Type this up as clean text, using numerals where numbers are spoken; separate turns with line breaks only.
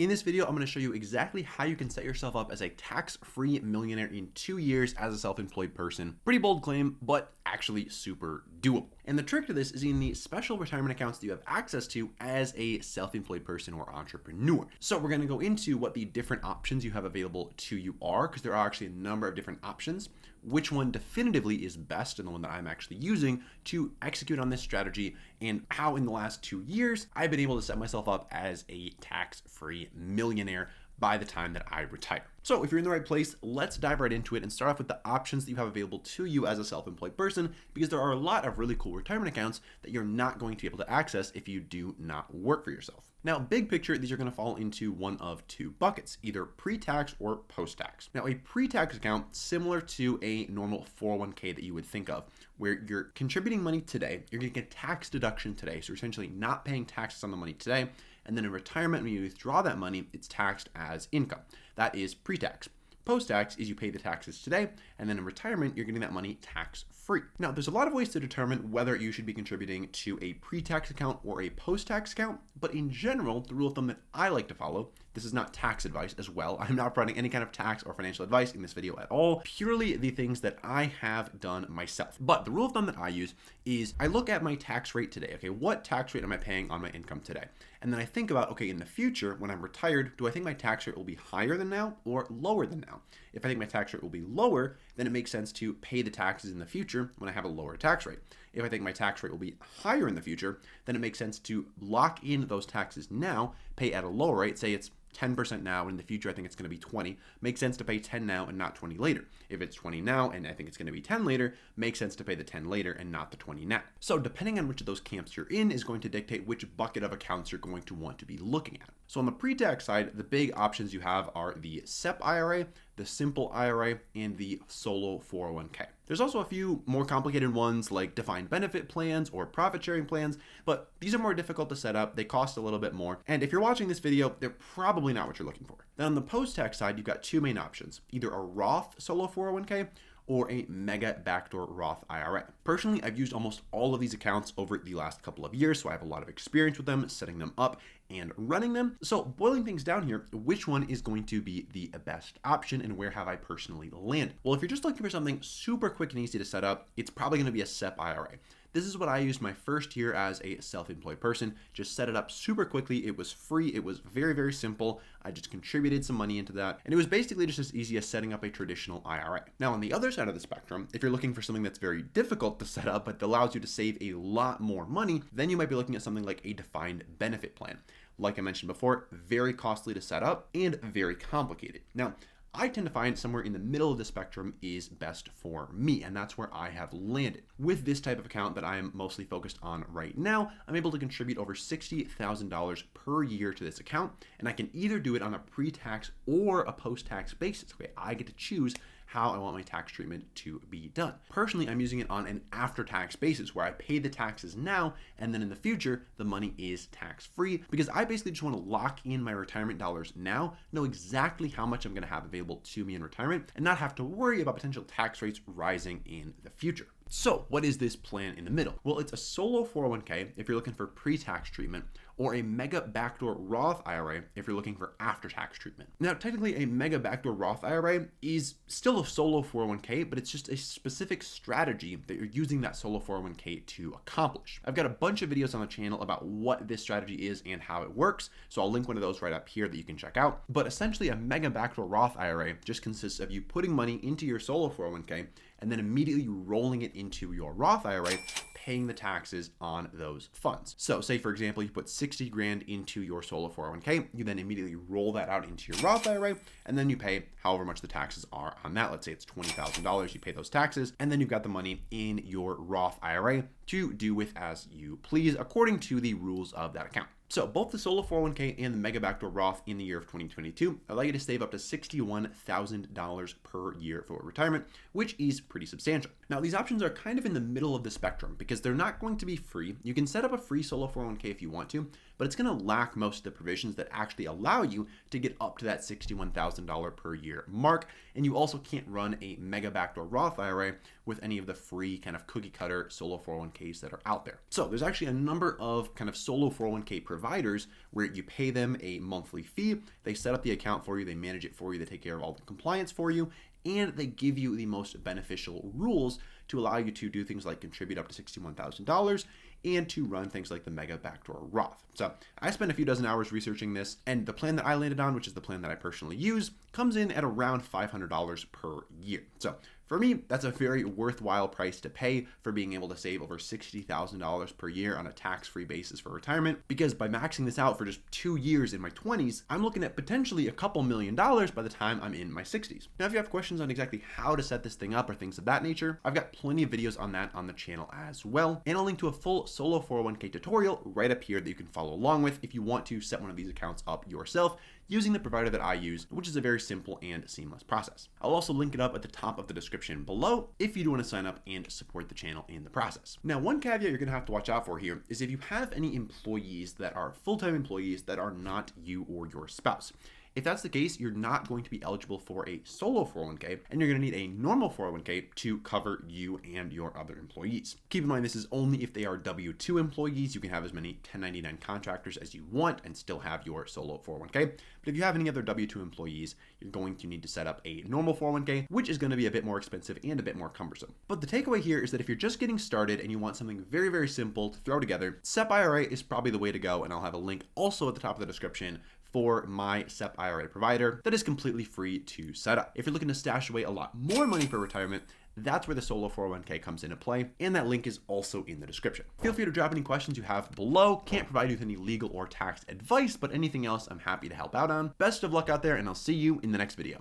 In this video, I'm going to show you exactly how you can set yourself up as a tax-free millionaire in 2 years as a self-employed person. Pretty bold claim, but actually super doable. And the trick to this is in the special retirement accounts that you have access to as a self-employed person or entrepreneur. So we're going to go into what the different options you have available to you are, because there are actually a number of different options, which one definitively is best and the one that I'm actually using to execute on this strategy, and how in the last 2 years I've been able to set myself up as a tax-free millionaire by the time that I retire. So if you're in the right place, let's dive right into it and start off with the options that you have available to you as a self-employed person, because there are a lot of really cool retirement accounts that you're not going to be able to access if you do not work for yourself. Now, big picture, these are going to fall into one of two buckets, either pre-tax or post-tax. Now, a pre-tax account, similar to a normal 401k that you would think of, where you're contributing money today, you're going to get tax deduction today. So you're essentially not paying taxes on the money today. And then in retirement, when you withdraw that money, it's taxed as income. That is pre-tax. Post-tax is you pay the taxes today, and then in retirement, you're getting that money tax-free. Now, there's a lot of ways to determine whether you should be contributing to a pre-tax account or a post-tax account, but in general, the rule of thumb that I like to follow, this is not tax advice as well. I'm not providing any kind of tax or financial advice in this video at all, purely the things that I have done myself. But the rule of thumb that I use is I look at my tax rate today. Okay, what tax rate am I paying on my income today? And then I think about, okay, in the future, when I'm retired, do I think my tax rate will be higher than now or lower than now? If I think my tax rate will be lower, then it makes sense to pay the taxes in the future when I have a lower tax rate. If I think my tax rate will be higher in the future, then it makes sense to lock in those taxes now, pay at a lower rate. Say it's 10% now, and in the future I think it's going to be 20. Makes sense to pay 10 now and not 20 later. If it's 20 now and I think it's going to be 10 later, makes sense to pay the 10 later and not the 20 now. So depending on which of those camps you're in is going to dictate which bucket of accounts you're going to want to be looking at. So on the pre-tax side, the big options you have are the SEP IRA, the simple IRA, and the solo 401k. There's also a few more complicated ones like defined benefit plans or profit sharing plans, but these are more difficult to set up. They cost a little bit more. And if you're watching this video, they're probably not what you're looking for. Then on the post-tax side, you've got two main options, either a Roth solo 401k or a mega backdoor Roth IRA. Personally, I've used almost all of these accounts over the last couple of years, so I have a lot of experience with them, setting them up and running them. So boiling things down here, which one is going to be the best option and where have I personally landed? Well, if you're just looking for something super quick and easy to set up, it's probably going to be a SEP IRA. This is what I used my first year as a self-employed person. Just set it up super quickly. It was free. It was very, very simple. I just contributed some money into that. And it was basically just as easy as setting up a traditional IRA. Now, on the other side of the spectrum, if you're looking for something that's very difficult to set up, but allows you to save a lot more money, then you might be looking at something like a defined benefit plan. Like I mentioned before, very costly to set up and very complicated. Now, I tend to find somewhere in the middle of the spectrum is best for me, and that's where I have landed. With this type of account that I am mostly focused on right now, I'm able to contribute over $60,000 per year to this account, and I can either do it on a pre-tax or a post-tax basis. Okay, I get to choose how I want my tax treatment to be done. Personally, I'm using it on an after-tax basis where I pay the taxes now, and then in the future, the money is tax-free, because I basically just want to lock in my retirement dollars now, know exactly how much I'm going to have available to me in retirement, and not have to worry about potential tax rates rising in the future. So what is this plan in the middle? Well, it's a solo 401k if you're looking for pre-tax treatment, or a mega backdoor Roth IRA if you're looking for after-tax treatment. Now, technically a mega backdoor Roth IRA is still a solo 401k, but it's just a specific strategy that you're using that solo 401k to accomplish. I've got a bunch of videos on the channel about what this strategy is and how it works, so I'll link one of those right up here that you can check out. But essentially a mega backdoor Roth IRA just consists of you putting money into your solo 401k and then immediately rolling it into your Roth IRA, paying the taxes on those funds. So say, for example, you put 60 grand into your solo 401k, you then immediately roll that out into your Roth IRA, and then you pay however much the taxes are on that. Let's say it's $20,000, you pay those taxes, and then you've got the money in your Roth IRA to do with as you please according to the rules of that account. So both the solo 401k and the mega backdoor Roth in the year of 2022 allow you to save up to $61,000 per year for retirement, which is pretty substantial. Now, these options are kind of in the middle of the spectrum because they're not going to be free. You can set up a free solo 401k if you want to, but it's going to lack most of the provisions that actually allow you to get up to that $61,000 per year mark. And you also can't run a mega backdoor Roth IRA with any of the free kind of cookie cutter solo 401ks that are out there. So there's actually a number of kind of solo 401k providers where you pay them a monthly fee. They set up the account for you, they manage it for you, they take care of all the compliance for you, and they give you the most beneficial rules to allow you to do things like contribute up to $61,000 and to run things like the mega backdoor Roth. So I spent a few dozen hours researching this, and the plan that I landed on, which is the plan that I personally use, comes in at around $500 per year. So for me, that's a very worthwhile price to pay for being able to save over $60,000 per year on a tax-free basis for retirement, because by maxing this out for just 2 years in my 20s, I'm looking at potentially a couple $1 million by the time I'm in my 60s. Now, if you have questions on exactly how to set this thing up or things of that nature, I've got plenty of videos on that on the channel as well, and I'll link to a full solo 401k tutorial right up here that you can follow along with if you want to set one of these accounts up yourself using the provider that I use, which is a very simple and seamless process. I'll also link it up at the top of the description below if you do want to sign up and support the channel in the process. Now, one caveat you're going to have to watch out for here is if you have any employees that are full-time employees that are not you or your spouse. If that's the case, you're not going to be eligible for a solo 401k, and you're going to need a normal 401k to cover you and your other employees. Keep in mind, this is only if they are W-2 employees. You can have as many 1099 contractors as you want and still have your solo 401k. But if you have any other W-2 employees, you're going to need to set up a normal 401k, which is going to be a bit more expensive and a bit more cumbersome. But the takeaway here is that if you're just getting started and you want something very, very simple to throw together, SEP IRA is probably the way to go, and I'll have a link also at the top of the description for my SEP IRA provider that is completely free to set up. If you're looking to stash away a lot more money for retirement, that's where the solo 401k comes into play, and that link is also in the description. Feel free to drop any questions you have below. Can't provide you with any legal or tax advice, but anything else I'm happy to help out on. Best of luck out there, and I'll see you in the next video.